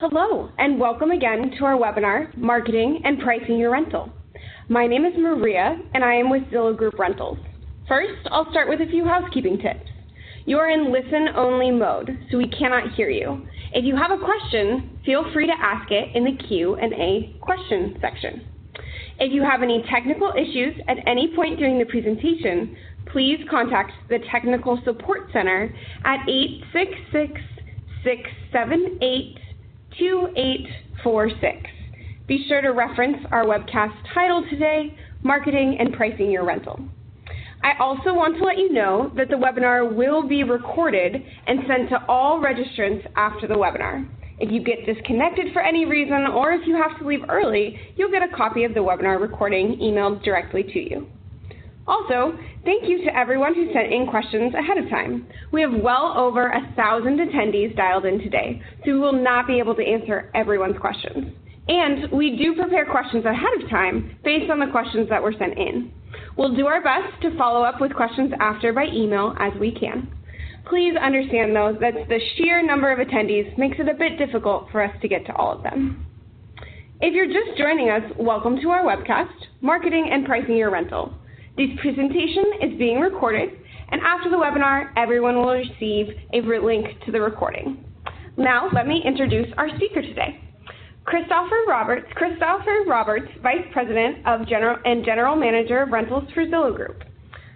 Hello, and welcome again to our webinar, Marketing and Pricing Your Rental. My name is Maria, and I am with Zillow Group Rentals. First, I'll start with a few housekeeping tips. You are in listen-only mode, so we cannot hear you. If you have a question, feel free to ask it in the Q&A question section. If you have any technical issues at any point during the presentation, please contact the Technical Support Center at 866-678-2846. Be sure to reference our webcast title today, Marketing and Pricing Your Rental. I also want to let you know that the webinar will be recorded and sent to all registrants after the webinar. If you get disconnected for any reason or if you have to leave early, you'll get a copy of the webinar recording emailed directly to you. Also, thank you to everyone who sent in questions ahead of time. We have well over 1,000 attendees dialed in today, so we will not be able to answer everyone's questions. And we do prepare questions ahead of time based on the questions that were sent in. We'll do our best to follow up with questions after by email as we can. Please understand, though, that the sheer number of attendees makes it a bit difficult for us to get to all of them. If you're just joining us, welcome to our webcast, Marketing and Pricing Your Rental. This presentation is being recorded, and after the webinar, everyone will receive a link to the recording. Now, let me introduce our speaker today. Christopher Roberts, Vice President of General Manager of Rentals for Zillow Group.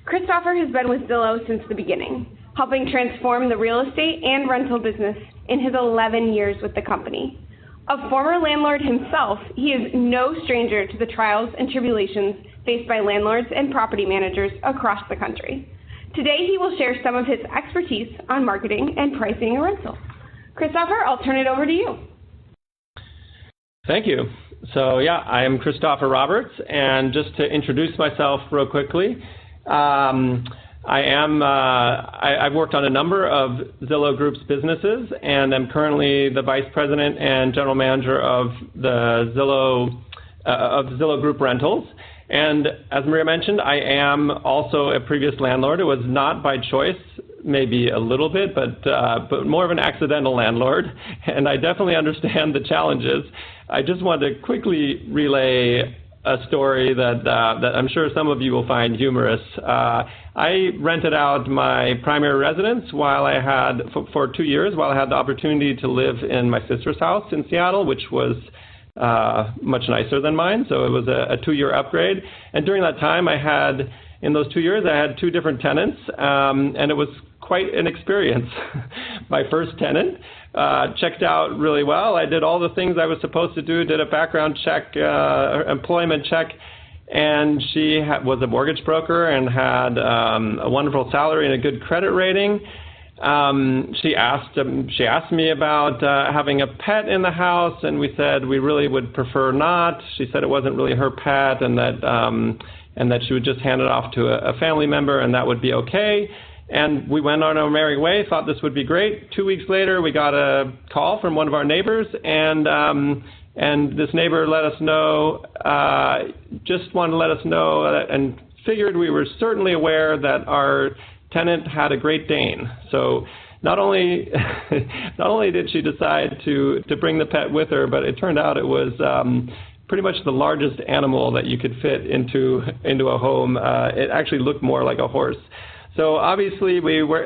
Christopher has been with Zillow since the beginning, helping transform the real estate and rental business in his 11 years with the company. A former landlord himself, he is no stranger to the trials and tribulations faced by landlords and property managers across the country. Today, he will share some of his expertise on marketing and pricing a rental. Christopher, I'll turn it over to you. Thank you. So yeah, I am Christopher Roberts, and just to introduce myself real quickly, I've worked on a number of Zillow Group's businesses, and I'm currently the Vice President and General Manager of the Zillow Group Rentals. And as Maria mentioned, I am also a previous landlord. It was not by choice, maybe a little bit, but more of an accidental landlord. And I definitely understand the challenges. I just want to quickly relay a story that I'm sure some of you will find humorous. I rented out my primary residence while I had, for 2 years, while I had the opportunity to live in my sister's house in Seattle, which was much nicer than mine, so it was a 2-year upgrade. And during that time, in those 2 years, I had 2 different tenants, and it was quite an experience. My first tenant checked out really well. I did all the things I was supposed to do, did a background check, employment check, and she was a mortgage broker and had a wonderful salary and a good credit rating. She asked me about having a pet in the house, and we said we really would prefer not. She said it wasn't really her pet, and that she would just hand it off to a family member, and that would be okay. And we went on our merry way, thought this would be great. 2 weeks later, we got a call from one of our neighbors, and this neighbor let us know, just wanted to let us know, and figured we were certainly aware that our tenant had a Great Dane. So not only did she decide to bring the pet with her, but it turned out it was pretty much the largest animal that you could fit into a home. It actually looked more like a horse. So obviously we were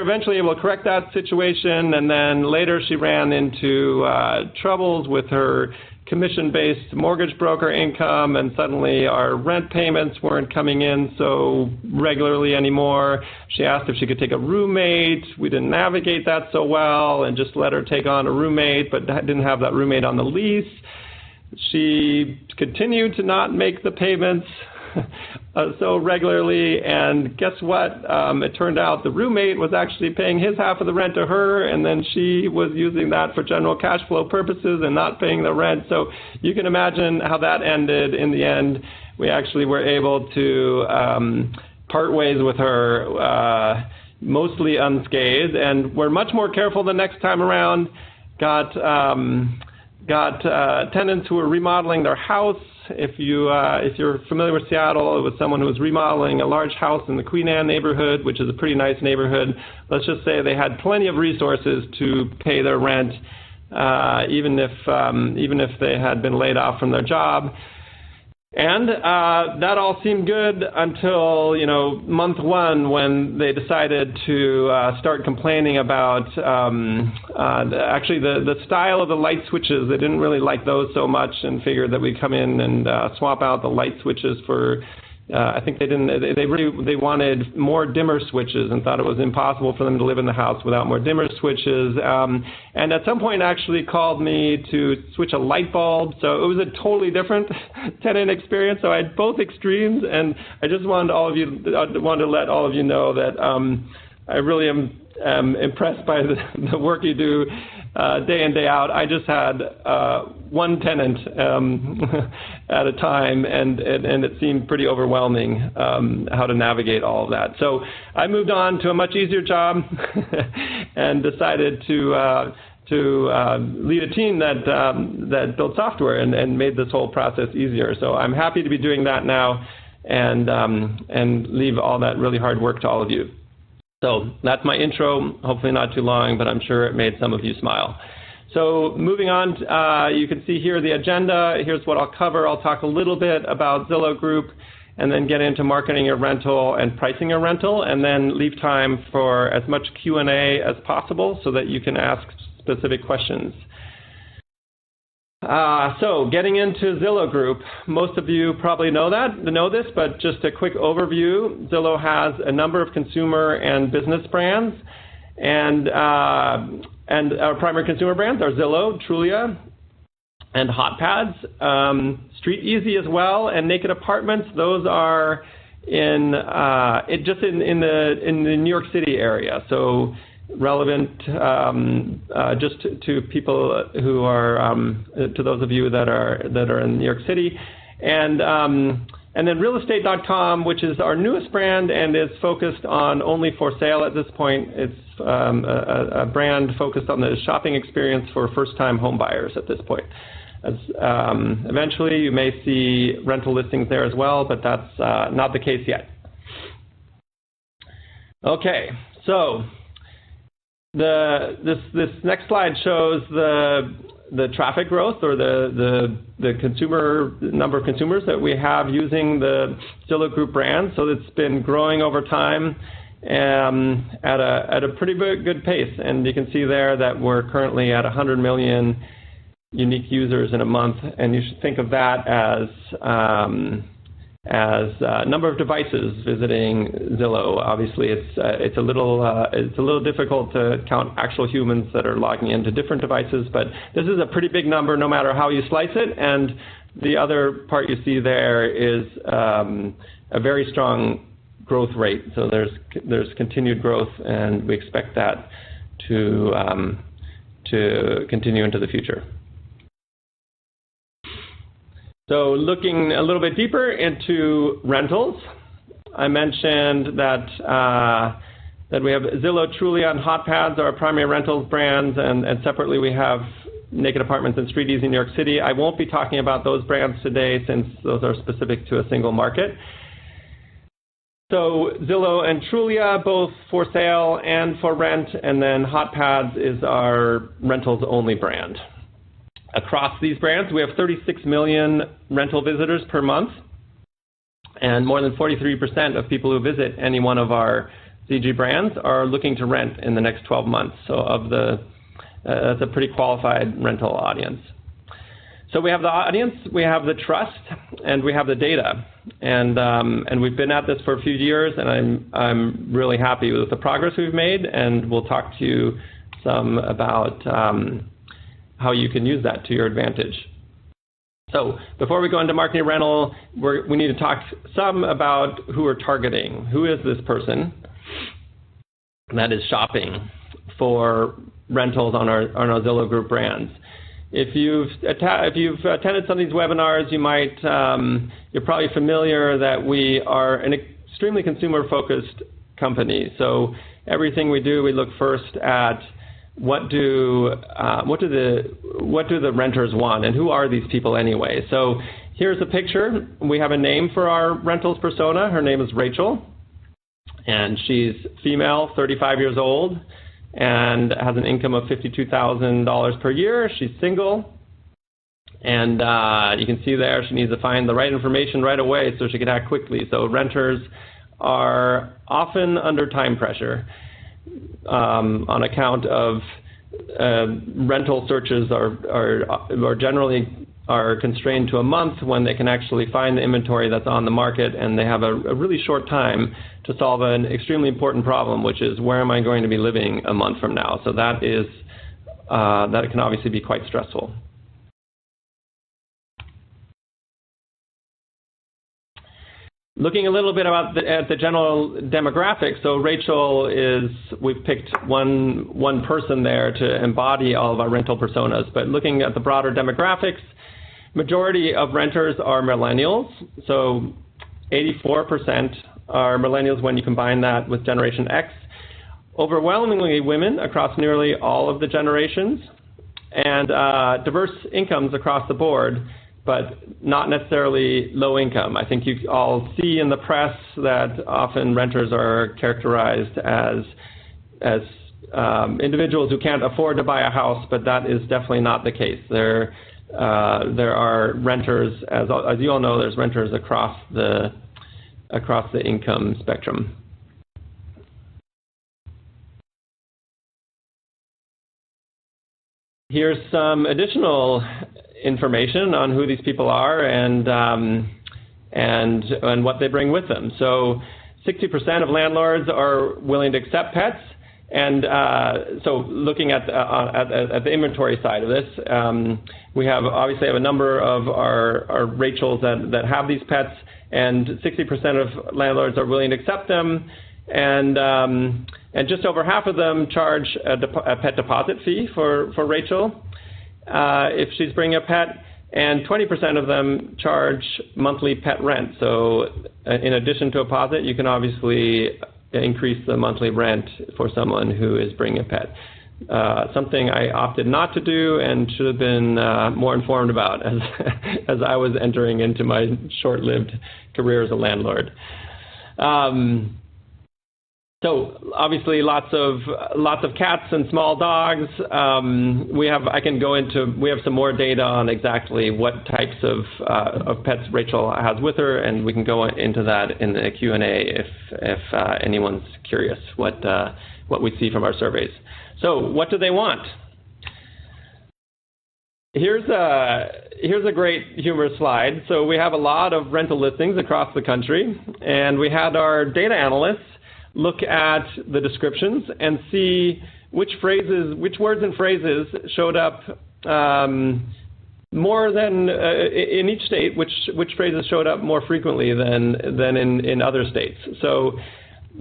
eventually able to correct that situation, and then later she ran into troubles with her commission-based mortgage broker income, and suddenly our rent payments weren't coming in so regularly anymore. She asked if she could take a roommate. We didn't navigate that so well and just let her take on a roommate, but didn't have that roommate on the lease. She continued to not make the payments so regularly, and guess what? It turned out the roommate was actually paying his half of the rent to her, and then she was using that for general cash flow purposes and not paying the rent. So you can imagine how that ended. In the end, we actually were able to part ways with her, mostly unscathed, and we're much more careful the next time around. Got tenants who were remodeling their house. If you're familiar with Seattle, it was someone who was remodeling a large house in the Queen Anne neighborhood, which is a pretty nice neighborhood. Let's just say they had plenty of resources to pay their rent. even if they had been laid off from their job. And that all seemed good until, month one, when they decided to start complaining about actually the style of the light switches. They didn't really like those so much and figured that we'd come in and swap out the light switches for, I think they wanted more dimmer switches and thought it was impossible for them to live in the house without more dimmer switches. And at some point actually called me to switch a light bulb. So it was a totally different tenant experience. So I had both extremes, and I just wanted to let all of you know that I really am impressed by the work you do day in, day out. I just had one tenant at a time, and it seemed pretty overwhelming how to navigate all of that. So I moved on to a much easier job and decided to lead a team that built software and made this whole process easier. So I'm happy to be doing that now and leave all that really hard work to all of you. So that's my intro, hopefully not too long, but I'm sure it made some of you smile. So moving on, you can see here the agenda. Here's what I'll cover. I'll talk a little bit about Zillow Group, and then get into marketing your rental and pricing your rental, and then leave time for as much Q&A as possible so that you can ask specific questions. So getting into Zillow Group, most of you probably know this, but just a quick overview. Zillow has a number of consumer and business brands, and our primary consumer brands are Zillow, Trulia, and HotPads. Street Easy as well, and Naked Apartments. Those are in the New York City area, so relevant just to people who are to those of you that are in New York City, and then realestate.com, which is our newest brand and is focused on only for sale at this point. It's a brand focused on the shopping experience for first-time home buyers at this point. Eventually, you may see rental listings there as well, but that's not the case yet. Okay, so this next slide shows the traffic growth, or the number of consumers that we have using the Zillow Group brand. So it's been growing over time at a pretty good pace, and you can see there that we're currently at 100 million unique users in a month, and you should think of that as number of devices visiting Zillow. Obviously, it's a little difficult to count actual humans that are logging into different devices, but this is a pretty big number no matter how you slice it. And the other part you see there is a very strong growth rate. So there's continued growth, and we expect that to continue into the future. So looking a little bit deeper into rentals, I mentioned that we have Zillow, Trulia, and HotPads, our primary rentals brands, and separately we have Naked Apartments and Street Easy in New York City. I won't be talking about those brands today since those are specific to a single market. So Zillow and Trulia, both for sale and for rent, and then HotPads is our rentals only brand. Across these brands, we have 36 million rental visitors per month, and more than 43% of people who visit any one of our ZG brands are looking to rent in the next 12 months. So that's a pretty qualified rental audience. So we have the audience, we have the trust, and we have the data. And we've been at this for a few years, and I'm really happy with the progress we've made, and we'll talk to you some about how you can use that to your advantage. So before we go into marketing rental, we need to talk some about who we're targeting. Who is this person that is shopping for rentals on our Zillow Group brands? If you've attended some of these webinars, you're probably familiar that we are an extremely consumer-focused company. So everything we do, we look first at what do the renters want, and who are these people anyway? So here's a picture. We have a name for our rentals persona. Her name is Rachel, and she's female, 35 years old, and has an income of $52,000 per year. She's single. And you can see there she needs to find the right information right away so she can act quickly. So renters are often under time pressure on account of rental searches are generally constrained to a month when they can actually find the inventory that's on the market, and they have a really short time to solve an extremely important problem, which is where am I going to be living a month from now? So that can obviously be quite stressful. Looking a little bit at the general demographics, so Rachel we've picked one person there to embody all of our rental personas, but looking at the broader demographics, majority of renters are millennials, so 84% are millennials when you combine that with Generation X. Overwhelmingly women across nearly all of the generations, and diverse incomes across the board, but not necessarily low income. I think you all see in the press that often renters are characterized as individuals who can't afford to buy a house, but that is definitely not the case. There are renters, as you all know, there's renters across the income spectrum. Here's some additional information on who these people are and what they bring with them. So 60% of landlords are willing to accept pets, and so looking at the inventory side of this, we obviously have a number of our Rachels that have these pets, and 60% of landlords are willing to accept them, and just over half of them charge a pet deposit fee for Rachel if she's bringing a pet, and 20% of them charge monthly pet rent. So in addition to a deposit, you can obviously increase the monthly rent for someone who is bringing a pet. Something I opted not to do and should have been more informed about as I was entering into my short-lived career as a landlord. So obviously lots of cats and small dogs. We have some more data on exactly what types of pets Rachel has with her, and we can go into that in the Q&A if anyone's curious what we see from our surveys. So what do they want? Here's a great humorous slide. So we have a lot of rental listings across the country, and we had our data analysts look at the descriptions and see which words and phrases showed up more than in each state, which phrases showed up more frequently than in other states. So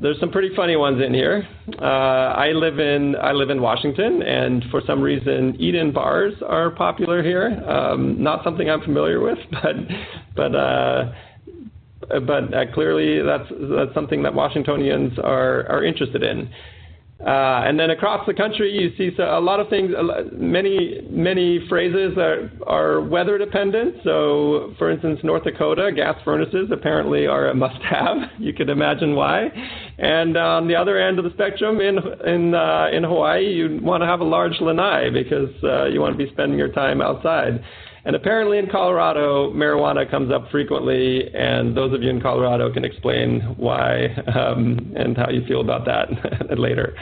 there's some pretty funny ones in here. I live in Washington, and for some reason, eat-in bars are popular here. Not something I'm familiar with, but clearly that's something that Washingtonians are interested in. And then across the country, you see a lot of things, many phrases that are weather dependent. So, for instance, North Dakota, gas furnaces apparently are a must-have. You could imagine why. And on the other end of the spectrum, in Hawaii, you want to have a large lanai because you want to be spending your time outside. And apparently in Colorado, marijuana comes up frequently, and those of you in Colorado can explain why and how you feel about that later.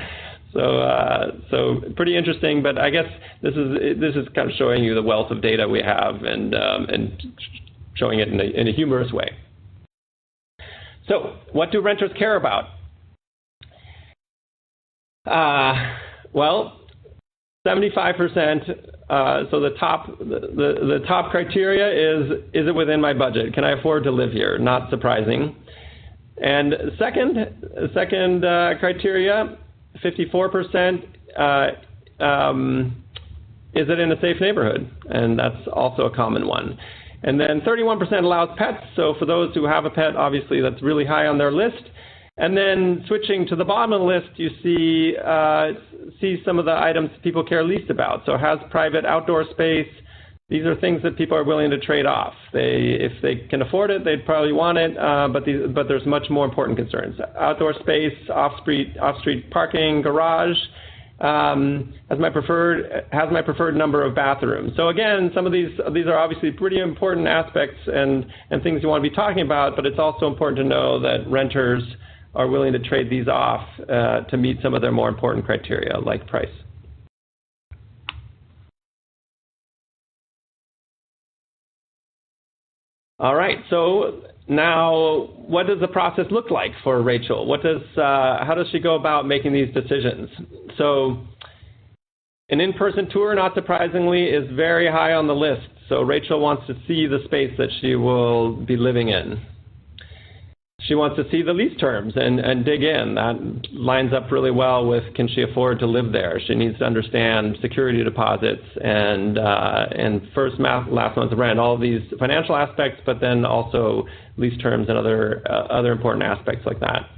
So pretty interesting, but I guess this is kind of showing you the wealth of data we have and showing it in a humorous way. So what do renters care about? Well, 75%. So the top criteria is it within my budget? Can I afford to live here? Not surprising. And second criteria, 54%, is it in a safe neighborhood? And that's also a common one. And then 31% allows pets. So for those who have a pet, obviously that's really high on their list. And then switching to the bottom of the list, you see some of the items people care least about. So has private outdoor space. These are things that people are willing to trade off. If they can afford it, they'd probably want it, but there's much more important concerns. Outdoor space, off-street parking, garage, has my preferred number of bathrooms. So again, some of these are obviously pretty important aspects and things you want to be talking about, but it's also important to know that renters are willing to trade these off to meet some of their more important criteria, like price. All right, so now what does the process look like for Rachel? How does she go about making these decisions? So an in-person tour, not surprisingly, is very high on the list. So Rachel wants to see the space that she will be living in. She wants to see the lease terms and dig in. That lines up really well with, can she afford to live there? She needs to understand security deposits and first, last month's rent, all of these financial aspects, but then also lease terms and other important aspects like that.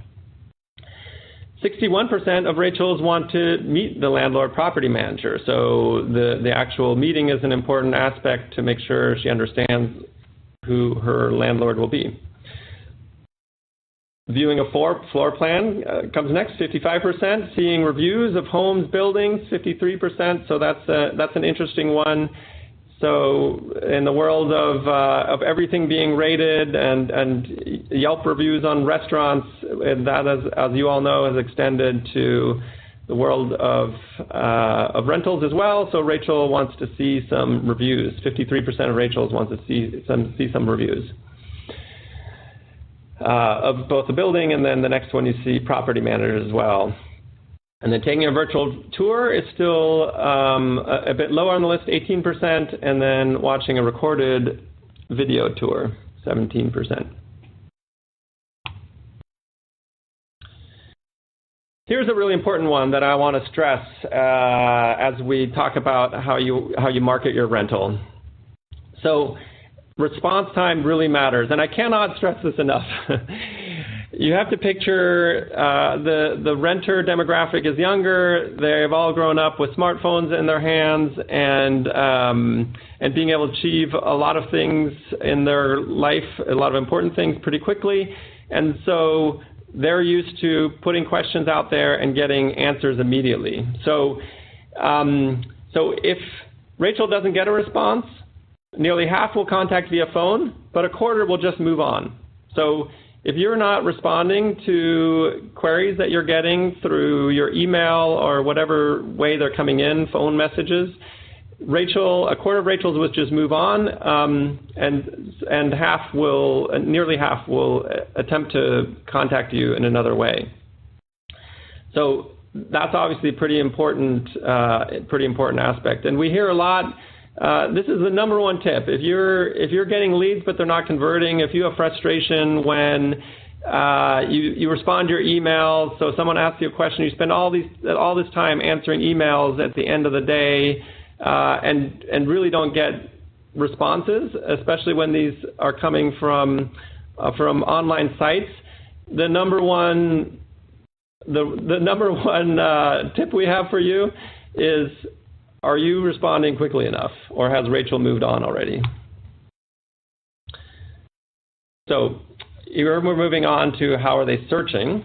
61% of Rachels want to meet the landlord property manager. So the actual meeting is an important aspect to make sure she understands who her landlord will be. Viewing a floor plan comes next, 55%. Seeing reviews of homes, buildings, 53%. So that's an interesting one. So in the world of everything being rated and Yelp reviews on restaurants, that, as you all know, has extended to the world of rentals as well. So Rachel wants to see some reviews. 53% of Rachels wants to see some reviews of both the building, and then the next one you see property managers as well. And then taking a virtual tour is still a bit lower on the list, 18%, and then watching a recorded video tour, 17%. Here's a really important one that I want to stress as we talk about how you market your rental. So response time really matters, and I cannot stress this enough. You have to picture the renter demographic is younger. They've all grown up with smartphones in their hands and being able to achieve a lot of things in their life, a lot of important things pretty quickly. And so they're used to putting questions out there and getting answers immediately. So if Rachel doesn't get a response, nearly half will contact via phone, but a quarter will just move on. So if you're not responding to queries that you're getting through your email or whatever way they're coming in, phone messages, a quarter of Rachel's will just move on, and nearly half will attempt to contact you in another way. So that's obviously a pretty important aspect. And we hear a lot. This is the number one tip. If you're getting leads but they're not converting, if you have frustration when you respond to your emails, so someone asks you a question, you spend all this time answering emails at the end of the day, and really don't get responses, especially when these are coming from online sites. The number one tip we have for you is, are you responding quickly enough, or has Rachel moved on already? So here we're moving on to how are they searching.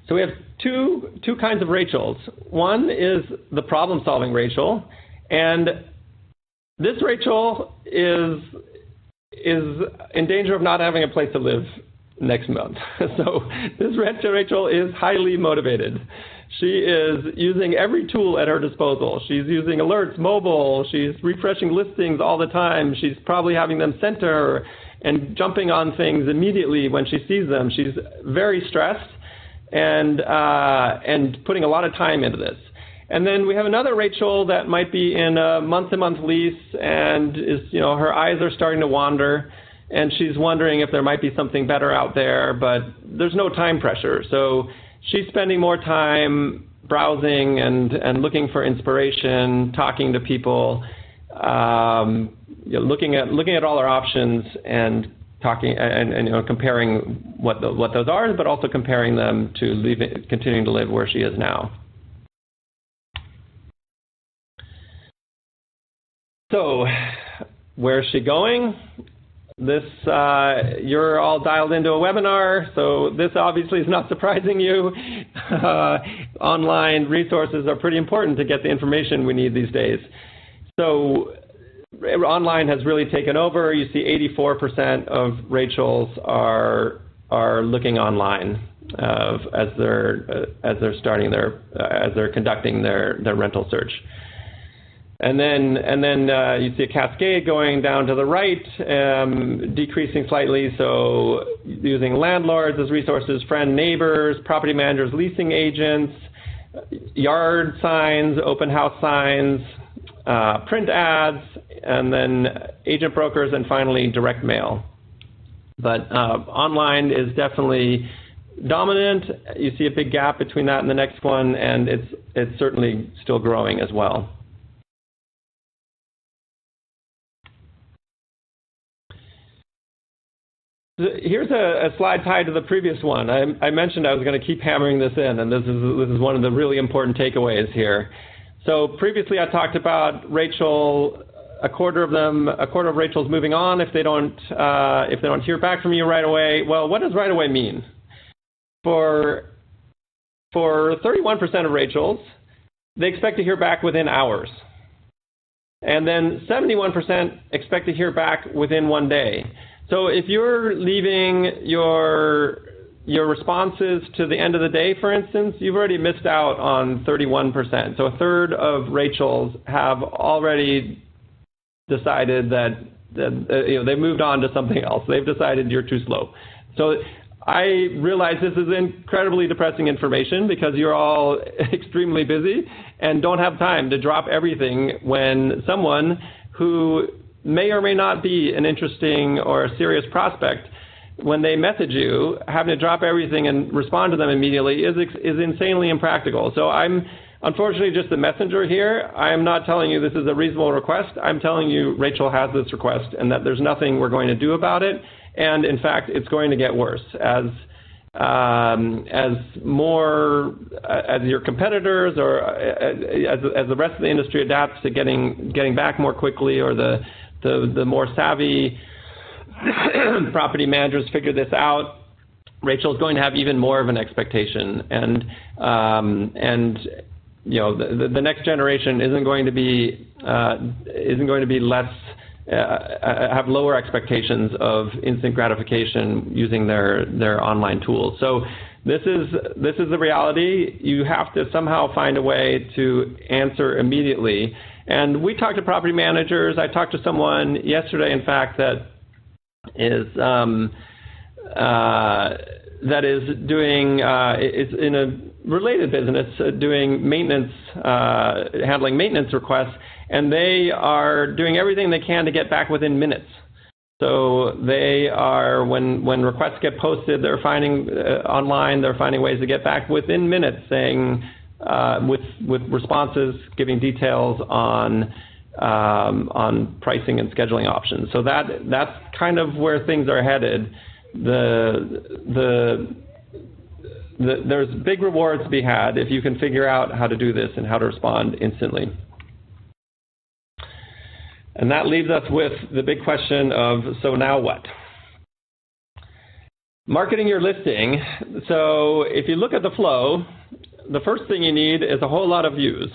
So we have two kinds of Rachels. One is the problem-solving Rachel, and this Rachel is in danger of not having a place to live next month. So this Rachel is highly motivated. She is using every tool at her disposal. She's using alerts, mobile. She's refreshing listings all the time. She's probably having them sent to her and jumping on things immediately when she sees them. She's very stressed and putting a lot of time into this. And then we have another Rachel that might be in a month-to-month lease and her eyes are starting to wander, and she's wondering if there might be something better out there, but there's no time pressure. So she's spending more time browsing and looking for inspiration, talking to people, looking at all her options and talking and comparing what those are, but also comparing them to continuing to live where she is now. So, where is she going? you're all dialed into a webinar, so this obviously is not surprising you. Online resources are pretty important to get the information we need these days. So online has really taken over. You see 84% of Rachels are looking online as they're conducting their rental search. And then you see a cascade going down to the right, decreasing slightly. So using landlords as resources, friend, neighbors, property managers, leasing agents, yard signs, open house signs, print ads, and then agent brokers, and finally direct mail. But online is definitely dominant. You see a big gap between that and the next one, and it's certainly still growing as well. Here's a slide tied to the previous one. I mentioned I was going to keep hammering this in, and this is one of the really important takeaways here. So previously I talked about Rachel, a quarter of Rachels moving on if they don't hear back from you right away. Well, what does right away mean? For 31% of Rachels, they expect to hear back within hours. And then 71% expect to hear back within 1 day. So if you're leaving your responses to the end of the day, for instance, you've already missed out on 31%. So a third of Rachels have already decided that they've moved on to something else. They've decided you're too slow. So I realize this is incredibly depressing information because you're all extremely busy and don't have time to drop everything when someone who may or may not be an interesting or a serious prospect, when they message you, having to drop everything and respond to them immediately is insanely impractical. So I'm unfortunately just the messenger here. I'm not telling you this is a reasonable request. I'm telling you Rachel has this request and that there's nothing we're going to do about it. And in fact, it's going to get worse as your competitors or as the rest of the industry adapts to getting back more quickly, or the more savvy property managers figure this out, Rachel's going to have even more of an expectation, and the next generation isn't going to be less. Have lower expectations of instant gratification using their online tools. So this is the reality. You have to somehow find a way to answer immediately. And we talked to property managers. I talked to someone yesterday, in fact, that is doing is in a related business doing maintenance, handling maintenance requests. And they are doing everything they can to get back within minutes. So they are, when requests get posted, they're finding online, they're finding ways to get back within minutes, saying with responses, giving details on pricing and scheduling options. So that's kind of where things are headed. There's big rewards to be had if you can figure out how to do this and how to respond instantly. And that leaves us with the big question of, so now what? Marketing your listing. So if you look at the flow, the first thing you need is a whole lot of views.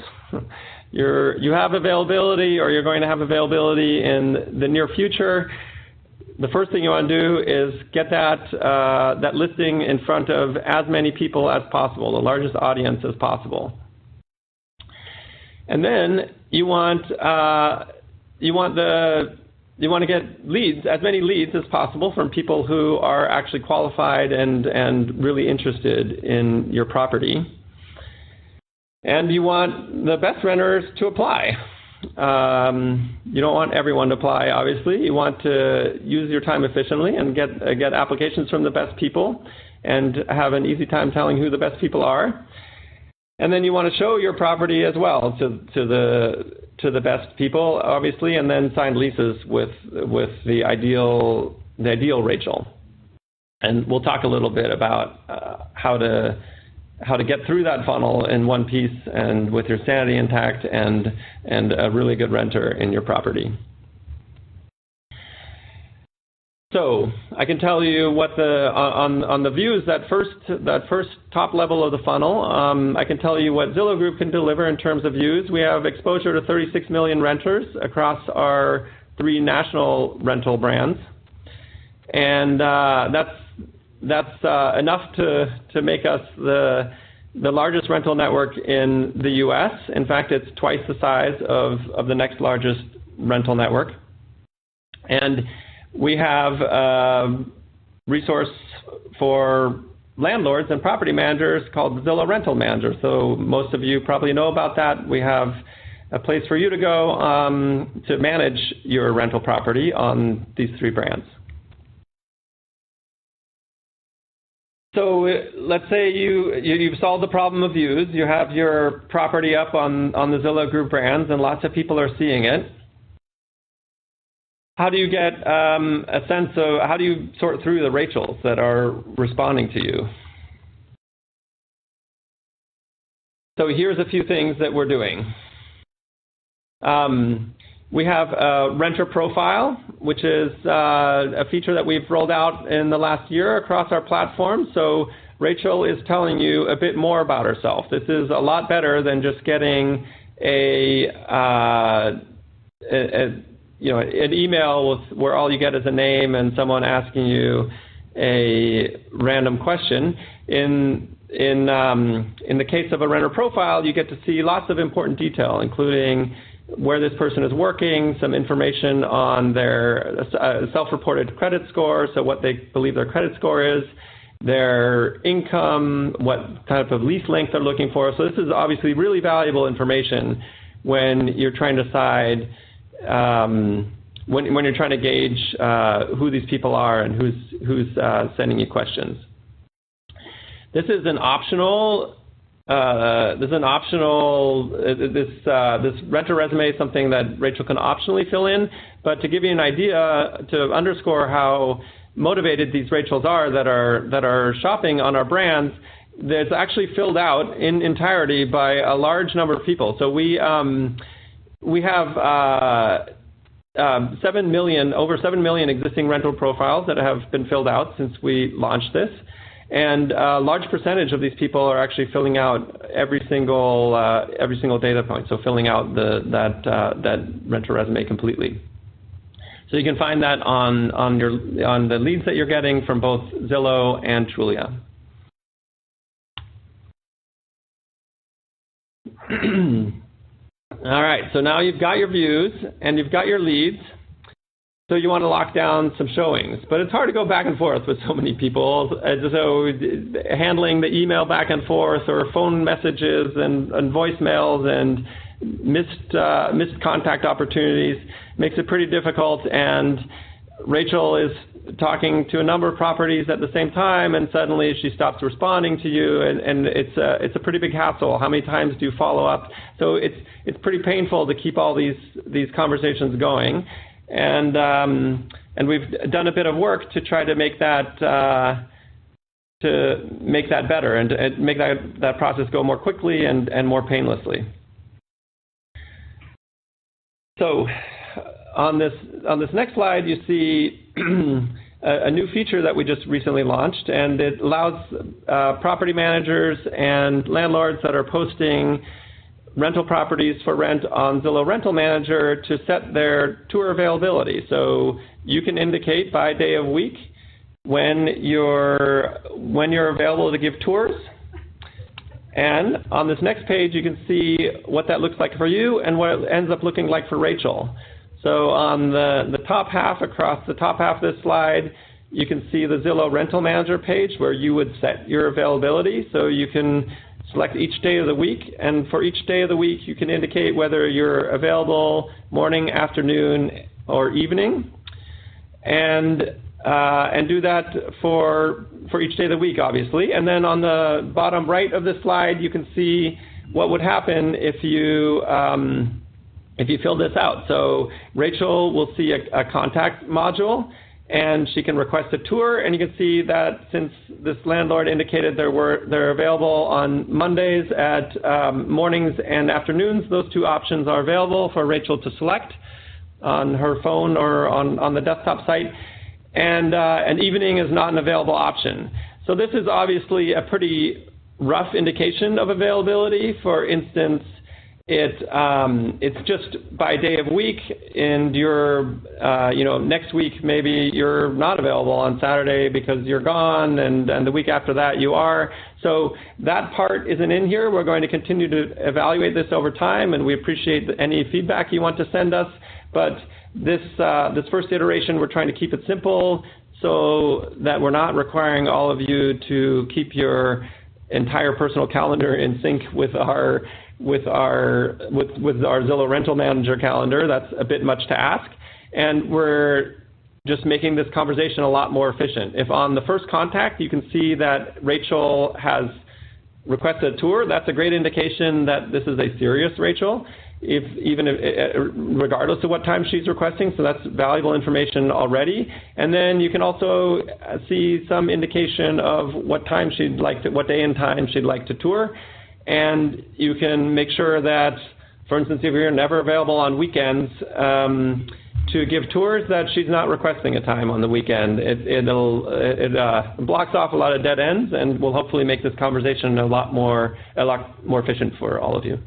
You have availability, or you're going to have availability in the near future. The first thing you want to do is get that listing in front of as many people as possible, the largest audience as possible. And then you want to get leads, as many leads as possible from people who are actually qualified and really interested in your property. And you want the best renters to apply. You don't want everyone to apply, obviously. You want to use your time efficiently and get applications from the best people and have an easy time telling who the best people are. And then you want to show your property as well to the best people, obviously, and then sign leases with the ideal Rachel. And we'll talk a little bit about how to get through that funnel in one piece and with your sanity intact and a really good renter in your property. So I can tell you what on the views, that first top level of the funnel, I can tell you what Zillow Group can deliver in terms of views. We have exposure to 36 million renters across our 3 national rental brands, and that's enough to make us the largest rental network in the U.S. In fact, it's twice the size of the next largest rental network. And we have a resource for landlords and property managers called Zillow Rental Manager. So most of you probably know about that. We have a place for you to go to manage your rental property on these 3 brands. So let's say you've solved the problem of views. You have your property up on the Zillow Group brands, and lots of people are seeing it. How do you get a sense of, how do you sort through the Rachels that are responding to you? So here's a few things that we're doing. We have a renter profile, which is a feature that we've rolled out in the last year across our platform. So Rachel is telling you a bit more about herself. This is a lot better than just getting an email where all you get is a name and someone asking you a random question. In the case of a renter profile, you get to see lots of important detail, including where this person is working, some information on their self-reported credit score, so what they believe their credit score is, their income, what type of lease length they're looking for. So this is obviously really valuable information when you're trying to decide, when you're trying to gauge who these people are and who's sending you questions. This is an optional. This renter resume is something that Rachel can optionally fill in, but to give you an idea, to underscore how motivated these Rachels are that are shopping on our brands, that's actually filled out in entirety by a large number of people. So we have over 7 million existing rental profiles that have been filled out since we launched this. And a large percentage of these people are actually filling out every single data point, so filling out that renter resume completely. So you can find that on the leads that you're getting from both Zillow and Trulia. All right, so now you've got your views and you've got your leads. So you want to lock down some showings, but it's hard to go back and forth with so many people. So handling the email back and forth, or phone messages and voicemails and missed contact opportunities makes it pretty difficult. And Rachel is talking to a number of properties at the same time, and suddenly she stops responding to you, and it's a pretty big hassle. How many times do you follow up? So it's pretty painful to keep all these conversations going. And we've done a bit of work to try to make that better and to make that process go more quickly and more painlessly. So on this next slide, you see a new feature that we just recently launched, and it allows property managers and landlords that are posting rental properties for rent on Zillow Rental Manager to set their tour availability. So you can indicate by day of week when you're available to give tours. And on this next page, you can see what that looks like for you and what it ends up looking like for Rachel. So on the top half, across the top half of this slide, you can see the Zillow Rental Manager page where you would set your availability. So you can select each day of the week, and for each day of the week, you can indicate whether you're available morning, afternoon, or evening, and do that for each day of the week, obviously. And then on the bottom right of this slide, you can see what would happen if you fill this out. So Rachel will see a contact module, and she can request a tour, and you can see that since this landlord indicated they're available on Mondays at mornings and afternoons, those two options are available for Rachel to select on her phone or on the desktop site. and evening is not an available option. So this is obviously a pretty rough indication of availability. For instance, it's just by day of week, and you're, next week maybe you're not available on Saturday because you're gone, and the week after that you are. So that part isn't in here. We're going to continue to evaluate this over time, and we appreciate any feedback you want to send us. But this first iteration, we're trying to keep it simple so that we're not requiring all of you to keep your entire personal calendar in sync with our Zillow Rental Manager calendar. That's a bit much to ask, and we're just making this conversation a lot more efficient. If on the first contact you can see that Rachel has requested a tour, that's a great indication that this is a serious Rachel, regardless of what time she's requesting. So that's valuable information already. And then you can also see some indication of what time what day and time she'd like to tour. And you can make sure that, for instance, if you're never available on weekends to give tours, that she's not requesting a time on the weekend. It blocks off a lot of dead ends, and will hopefully make this conversation a lot more efficient for all of you.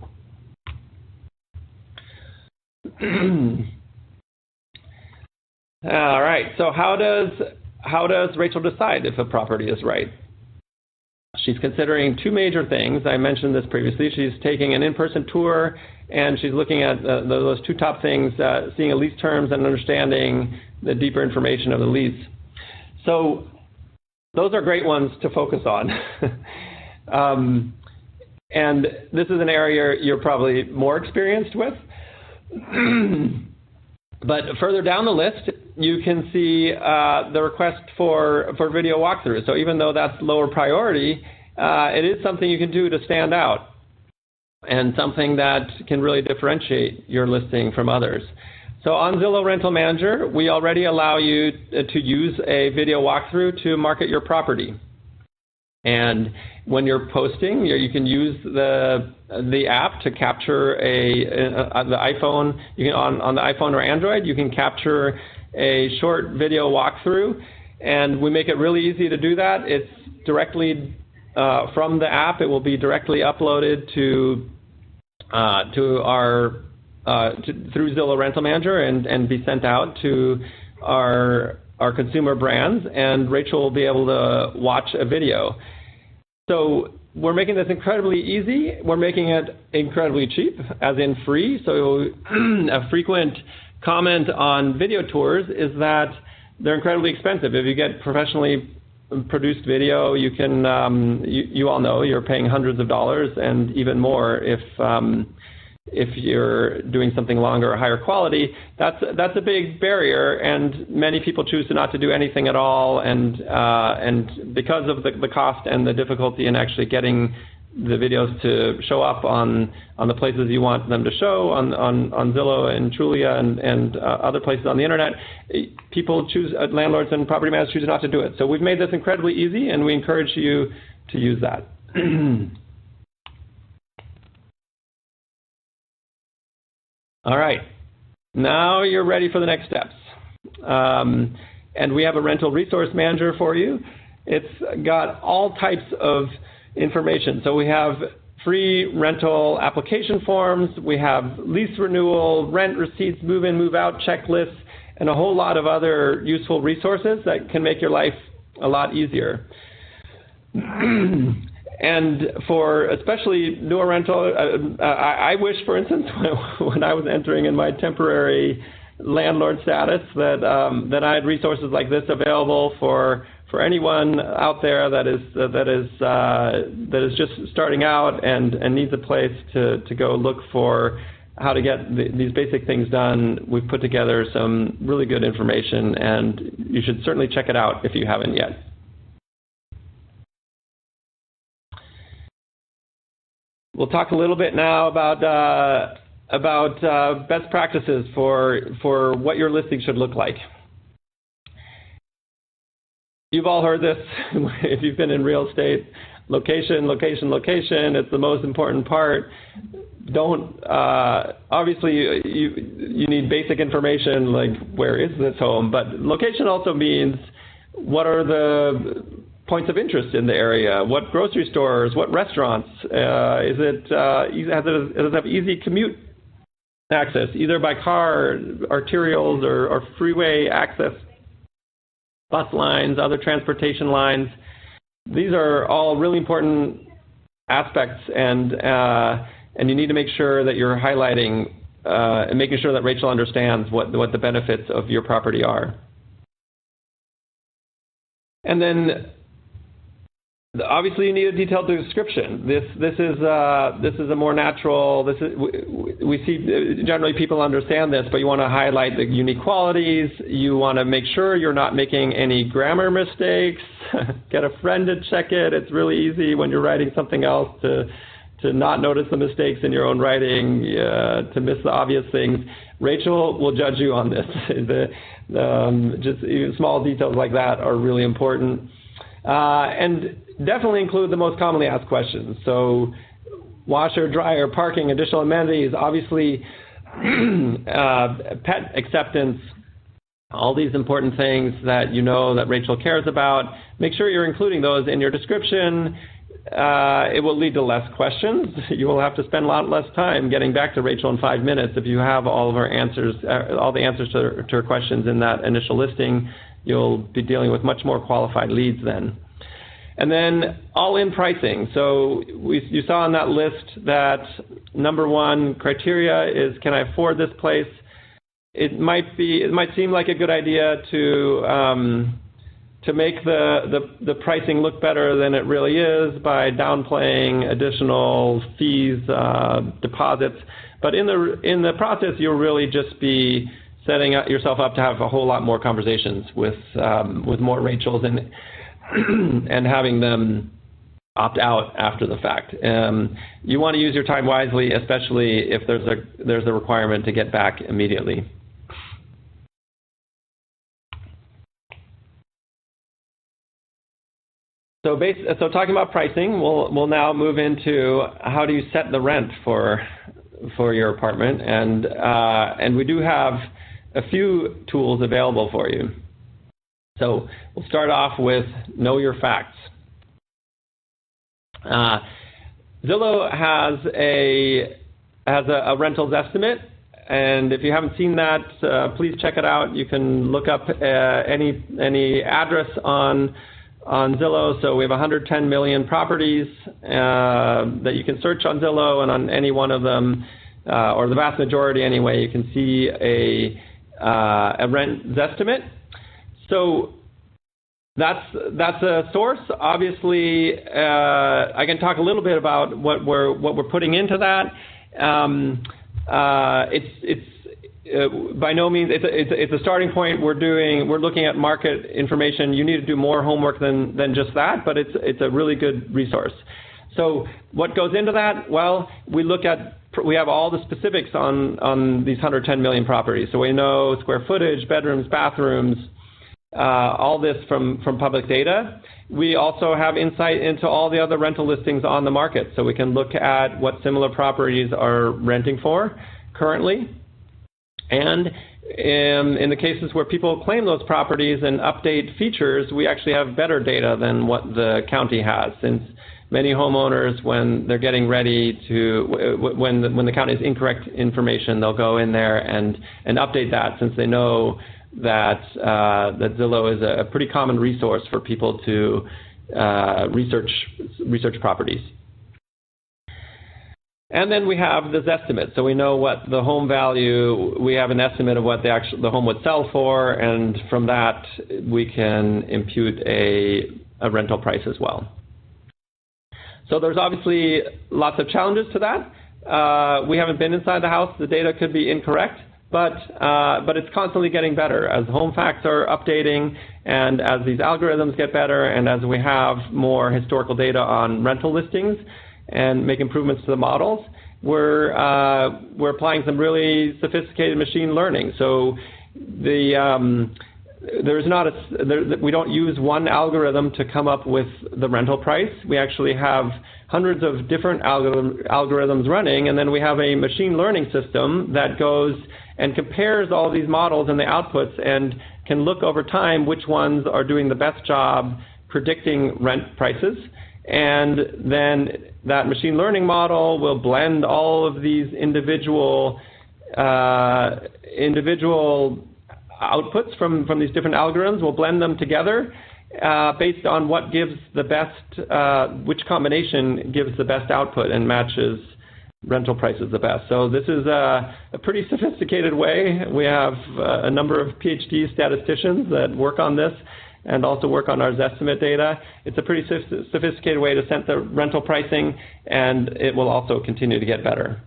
All right. So how does Rachel decide if a property is right? She's considering two major things. I mentioned this previously. She's taking an in-person tour, and she's looking at those two top things, seeing a lease terms and understanding the deeper information of the lease. So those are great ones to focus on. And this is an area you're probably more experienced with. But further down the list, you can see the request for video walkthrough. So even though that's lower priority, it is something you can do to stand out, and something that can really differentiate your listing from others. So on Zillow Rental Manager, we already allow you to use a video walkthrough to market your property. And when you're posting, you can use the app to capture the iPhone. You can on the iPhone or Android, you can capture a short video walkthrough, and we make it really easy to do that. It's directly from the app. It will be directly uploaded through Zillow Rental Manager and be sent out to our consumer brands, and Rachel will be able to watch a video. So we're making this incredibly easy. We're making it incredibly cheap, as in free. So a frequent comment on video tours is that they're incredibly expensive. If you get professionally produced video, you can you all know you're paying hundreds of dollars, and even more if you're doing something longer or higher quality. That's a big barrier, and many people choose not to do anything at all, and because of the cost and the difficulty in actually getting the videos to show up on the places you want them to show, on Zillow and Trulia and other places on the internet, people choose, landlords and property managers choose not to do it. So we've made this incredibly easy, and we encourage you to use that. All right, now you're ready for the next steps. And we have a rental resource manager for you. It's got all types of information. So we have free rental application forms, we have lease renewal, rent receipts, move-in, move-out checklists, and a whole lot of other useful resources that can make your life a lot easier. And for especially newer rental, I wish, for instance, when I was entering in my temporary landlord status, that I had resources like this available for anyone out there that is just starting out and needs a place to go look for how to get these basic things done. We've put together some really good information, and you should certainly check it out if you haven't yet. We'll talk a little bit now about best practices for what your listing should look like. You've all heard this if you've been in real estate. Location, location, location. It's the most important part. don't, obviously you need basic information like where is this home, but location also means what are the points of interest in the area, what grocery stores, what restaurants, does it have easy commute access, either by car, arterials, or freeway access, bus lines, other transportation lines. These are all really important aspects, and you need to make sure that you're highlighting and making sure that Rachel understands what the benefits of your property are. And then obviously you need a detailed description. This is a more natural. We see generally people understand this, but you want to highlight the unique qualities. You want to make sure you're not making any grammar mistakes. Get a friend to check it. It's really easy when you're writing something else to not notice the mistakes in your own writing, to miss the obvious things. Rachel will judge you on this. Just even small details like that are really important. And definitely include the most commonly asked questions. So washer, dryer, parking, additional amenities, obviously pet acceptance, all these important things that you know that Rachel cares about. Make sure you're including those in your description. It will lead to less questions. You will have to spend a lot less time getting back to Rachel in 5 minutes if you have all of her answers, all the answers to her questions in that initial listing. You'll be dealing with much more qualified leads then. And then all-in pricing. So you saw on that list that number one criteria is, can I afford this place? It might seem like a good idea to make the pricing look better than it really is by downplaying additional fees, deposits. But in the process, you'll really just be setting yourself up to have a whole lot more conversations with more Rachels and having them opt out after the fact. You want to use your time wisely, especially if there's a requirement to get back immediately. So talking about pricing, we'll now move into how do you set the rent for your apartment, and we do have a few tools available for you. So we'll start off with Know Your Facts. Zillow has a rentals estimate, and if you haven't seen that, please check it out. You can look up any address on Zillow. So we have 110 million properties that you can search on Zillow, and on any one of them, or the vast majority anyway, you can see a rent estimate. So that's a source. Obviously, I can talk a little bit about what we're putting into that. It's by no means it's a starting point. We're looking at market information. You need to do more homework than just that, but it's a really good resource. So what goes into that? Well, we have all the specifics on these 110 million properties. So we know square footage, bedrooms, bathrooms, all this from public data. We also have insight into all the other rental listings on the market, so we can look at what similar properties are renting for currently. And in the cases where people claim those properties and update features, we actually have better data than what the county has, since many homeowners, when they're getting ready to, when the county has incorrect information, they'll go in there and update that, since they know that Zillow is a pretty common resource for people to research properties. And then we have this estimate, so we know what the home value. We have an estimate of what the home would sell for, and from that we can impute a rental price as well. So there's obviously lots of challenges to that. We haven't been inside the house; the data could be incorrect. But it's constantly getting better as home facts are updating, and as these algorithms get better, and as we have more historical data on rental listings and make improvements to the models, we're applying some really sophisticated machine learning. So there's not we don't use one algorithm to come up with the rental price. We actually have hundreds of different algorithms running, and then we have a machine learning system that goes and compares all these models and the outputs and can look over time which ones are doing the best job predicting rent prices. And then that machine learning model will blend all of these individual outputs from these different algorithms. We'll blend them together based on what gives the best, which combination gives the best output and matches rental prices the best. So this is a pretty sophisticated way. We have a number of PhD statisticians that work on this and also work on our Zestimate data. It's a pretty sophisticated way to set the rental pricing, and it will also continue to get better.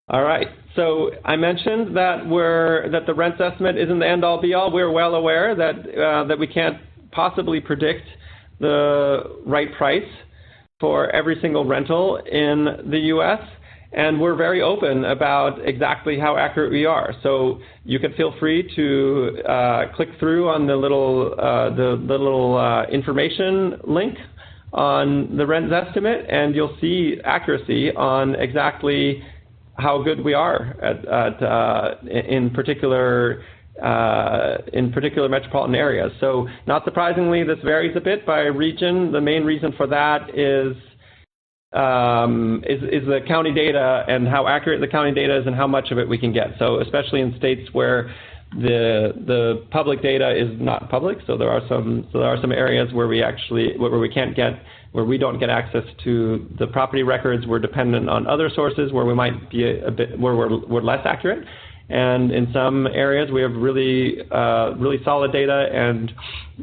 All right, so I mentioned that the rent estimate isn't the end-all be-all. We're well aware that we can't possibly predict the right price for every single rental in the U.S., and we're very open about exactly how accurate we are. So you can feel free to click through on the little information link on the rent estimate, and you'll see accuracy on exactly how good we are in particular metropolitan areas. So not surprisingly, this varies a bit by region. The main reason for that is the county data and how accurate the county data is and how much of it we can get. So especially in states where the public data is not public, so there are some areas where we don't get access to the property records. We're dependent on other sources where we might be where we're less accurate. And in some areas we have really solid data and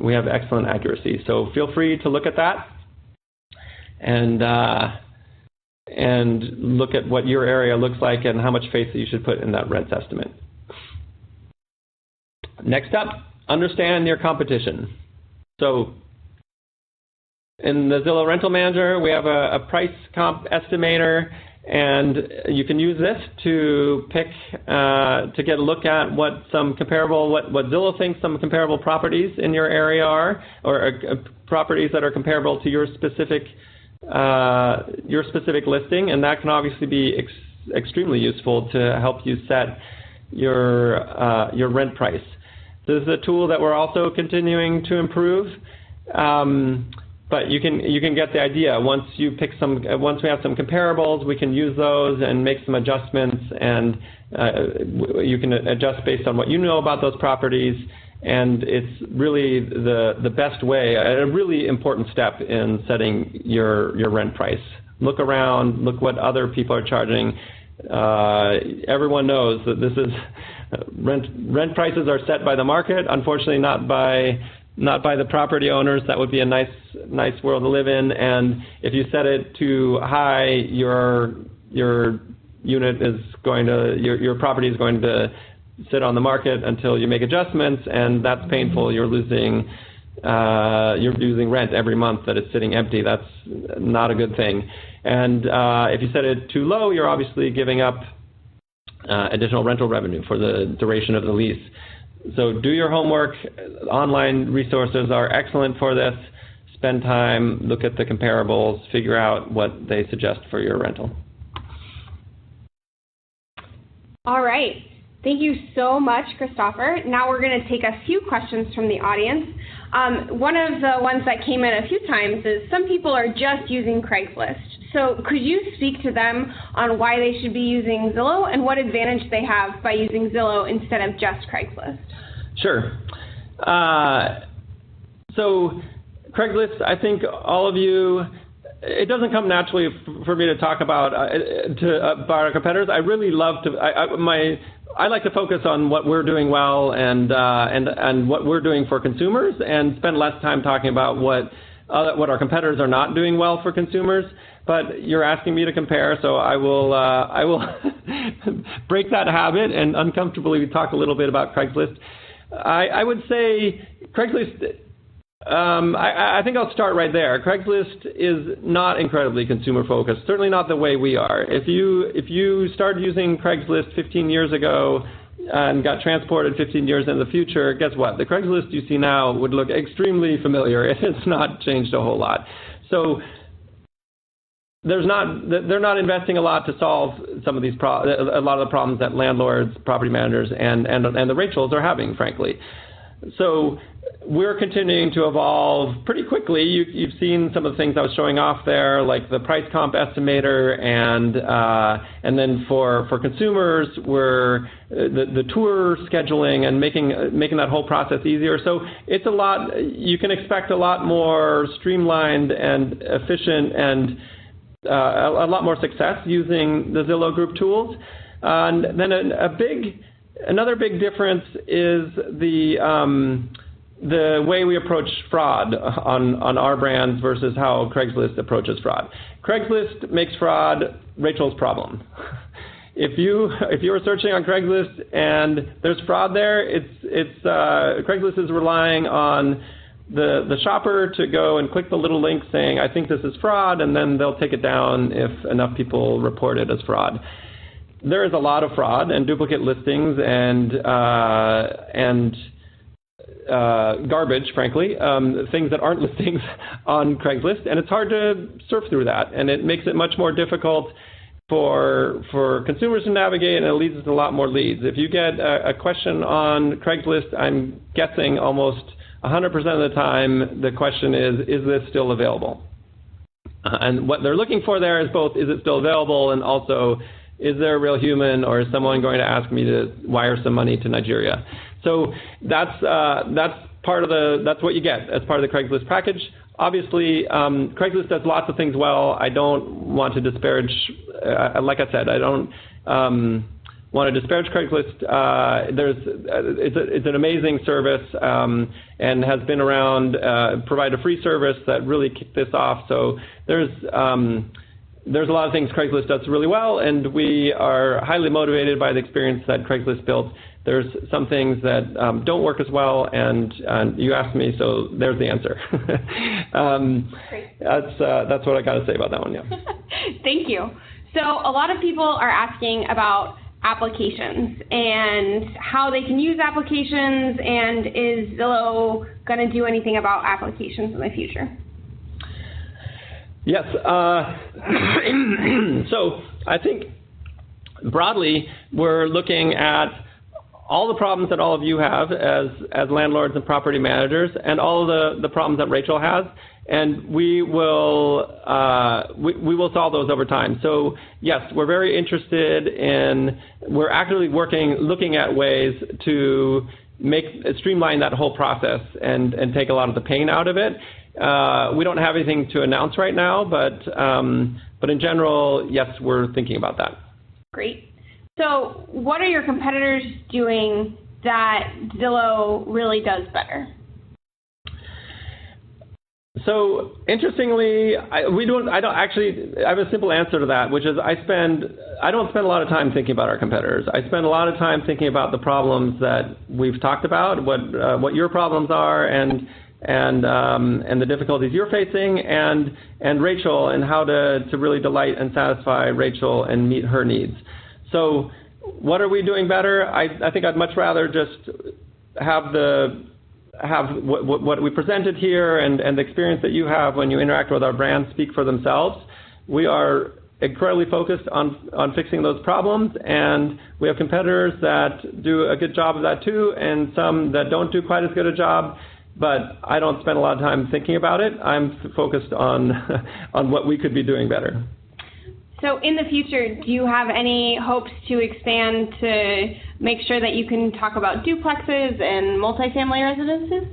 we have excellent accuracy. So feel free to look at that and look at what your area looks like and how much faith that you should put in that rent estimate. Next up, understand your competition. So in the Zillow Rental Manager, we have a price comp estimator, and you can use this to pick, to get a look at what Zillow thinks some comparable properties in your area are, or properties that are comparable to your specific listing, and that can obviously be extremely useful to help you set your rent price. This is a tool that we're also continuing to improve, but you can get the idea. Once we have some comparables, we can use those and make some adjustments, and you can adjust based on what you know about those properties. And it's really the best way, a really important step in setting your rent price. Look around, look what other people are charging. Everyone knows that this is rent prices are set by the market. Unfortunately, not by the property owners. That would be a nice world to live in. And if you set it too high, your unit is going to your property is going to sit on the market until you make adjustments, and that's painful. You're losing rent every month that it's sitting empty. That's not a good thing. And if you set it too low, you're obviously giving up additional rental revenue for the duration of the lease. So do your homework. Online resources are excellent for this. Spend time, look at the comparables, figure out what they suggest for your rental. All right. Thank you so much, Christopher. Now we're going to take a few questions from the audience. One of the ones that came in a few times is some people are just using Craigslist. So could you speak to them on why they should be using Zillow and what advantage they have by using Zillow instead of just Craigslist? Sure. So Craigslist, I think all of you, it doesn't come naturally for me to talk about our competitors. I really love to. I like to focus on what we're doing well and what we're doing for consumers, and spend less time talking about what our competitors are not doing well for consumers. But you're asking me to compare, so I will break that habit and uncomfortably talk a little bit about Craigslist. I would say Craigslist I think I'll start right there. Craigslist is not incredibly consumer focused, certainly not the way we are. If you started using Craigslist 15 years ago and got transported 15 years into the future, guess what? The Craigslist you see now would look extremely familiar. It has not changed a whole lot. So they're not investing a lot to solve some of these a lot of the problems that landlords, property managers, and the Rachels are having, frankly. So we're continuing to evolve pretty quickly. You've seen some of the things I was showing off there, like the price comp estimator, and then for consumers, we're the tour scheduling and making that whole process easier. So it's a lot. You can expect a lot more streamlined and efficient and a lot more success using the Zillow Group tools. And then another big difference is the way we approach fraud on our brands versus how Craigslist approaches fraud. Craigslist makes fraud Rachel's problem. If you are searching on Craigslist and there's fraud there, Craigslist is relying on the shopper to go and click the little link saying, I think this is fraud, and then they'll take it down if enough people report it as fraud. There is a lot of fraud and duplicate listings and garbage, frankly, things that aren't listings on Craigslist, and it's hard to surf through that, and it makes it much more difficult for consumers to navigate, and it leads to a lot more leads. If you get a question on Craigslist, I'm guessing almost 100% of the time the question is this still available? And what they're looking for there is both, is it still available, and also, is there a real human, or is someone going to ask me to wire some money to Nigeria? So that's part of that's what you get as part of the Craigslist package. Obviously, Craigslist does lots of things well. I don't want to disparage, like I said, I don't want to disparage Craigslist. It's an amazing service and has been around, provide a free service that really kicked this off. So there's a lot of things Craigslist does really well, and we are highly motivated by the experience that Craigslist built. There's some things that don't work as well, and you asked me, so there's the answer. Great. That's what I got to say about that one, yeah. Thank you. So a lot of people are asking about applications and how they can use applications, and is Zillow going to do anything about applications in the future? Yes. So I think broadly we're looking at all the problems that all of you have as landlords and property managers, and all of the problems that Rachel has, and we will solve those over time. So yes, we're very interested we're actively looking at ways to streamline that whole process and take a lot of the pain out of it. We don't have anything to announce right now, but in general, yes, we're thinking about that. Great. So what are your competitors doing that Zillow really does better? So interestingly, I have a simple answer to that, which is I don't spend a lot of time thinking about our competitors. I spend a lot of time thinking about the problems that we've talked about, what your problems are, and the difficulties you're facing, and Rachel, and how to really delight and satisfy Rachel and meet her needs. So what are we doing better? I think I'd much rather just have what we presented here and the experience that you have when you interact with our brand speak for themselves. We are incredibly focused on fixing those problems, and we have competitors that do a good job of that too, and some that don't do quite as good a job. But I don't spend a lot of time thinking about it. I'm focused on what we could be doing better. So in the future, do you have any hopes to expand to make sure that you can talk about duplexes and multifamily residences?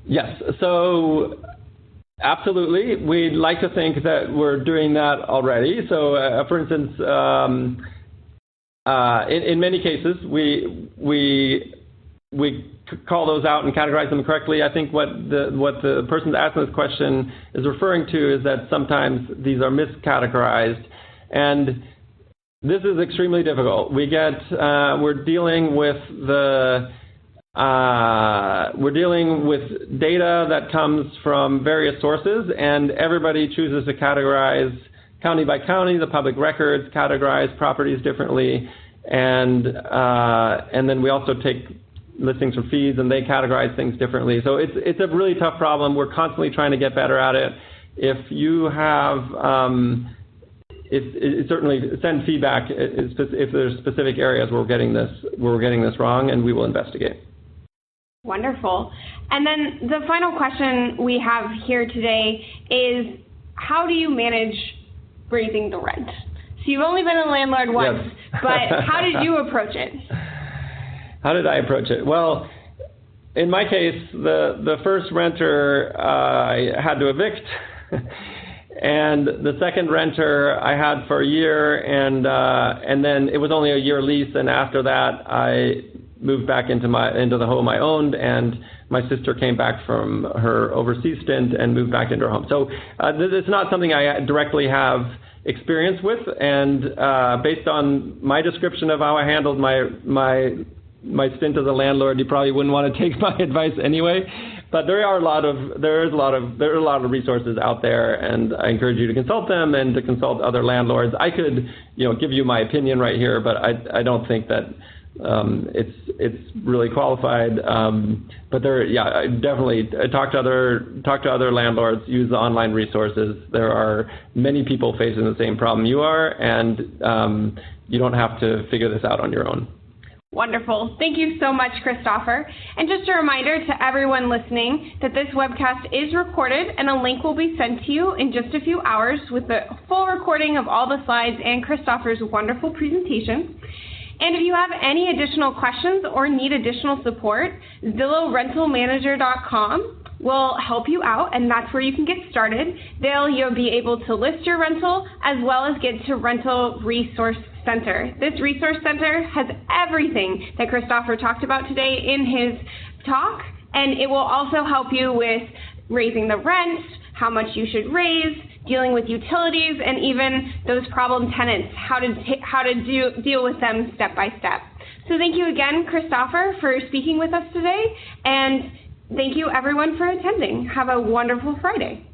Yes. So absolutely. We'd like to think that we're doing that already. So for instance, in many cases, we call those out and categorize them correctly. I think what the person asking this question is referring to is that sometimes these are miscategorized, and this is extremely difficult. We're dealing with we're dealing with data that comes from various sources, and everybody chooses to categorize county by county, the public records categorize properties differently, and then we also take listings for feeds, and they categorize things differently. So it's a really tough problem. We're constantly trying to get better at it. If you have, certainly send feedback if there's specific areas where we're getting this wrong, and we will investigate. Wonderful. And then the final question we have here today is, how do you manage raising the rent? So you've only been a landlord once, yes. But how did you approach it? How did I approach it? Well, in my case, the first renter I had to evict, and the second renter I had for a year, and then it was only a year lease, and after that I moved back into the home I owned, and my sister came back from her overseas stint and moved back into her home. So it's not something I directly have experience with, and based on my description of how I handled my stint as a landlord, you probably wouldn't want to take my advice anyway. But there are a lot of resources out there, and I encourage you to consult them and to consult other landlords. I could, give you my opinion right here, but I don't think that it's really qualified. But I definitely talk to other landlords. Use the online resources. There are many people facing the same problem you are, and you don't have to figure this out on your own. Wonderful. Thank you so much, Christopher. And just a reminder to everyone listening that this webcast is recorded, and a link will be sent to you in just a few hours with the full recording of all the slides and Christopher's wonderful presentation. And if you have any additional questions or need additional support, ZillowRentalManager.com will help you out, and that's where you can get started. There you'll be able to list your rental as well as get to Rental Resource Center. This Resource Center has everything that Christopher talked about today in his talk, and it will also help you with raising the rent, how much you should raise, dealing with utilities, and even those problem tenants, how to deal with them step by step. So thank you again, Christopher, for speaking with us today, and thank you everyone for attending. Have a wonderful Friday.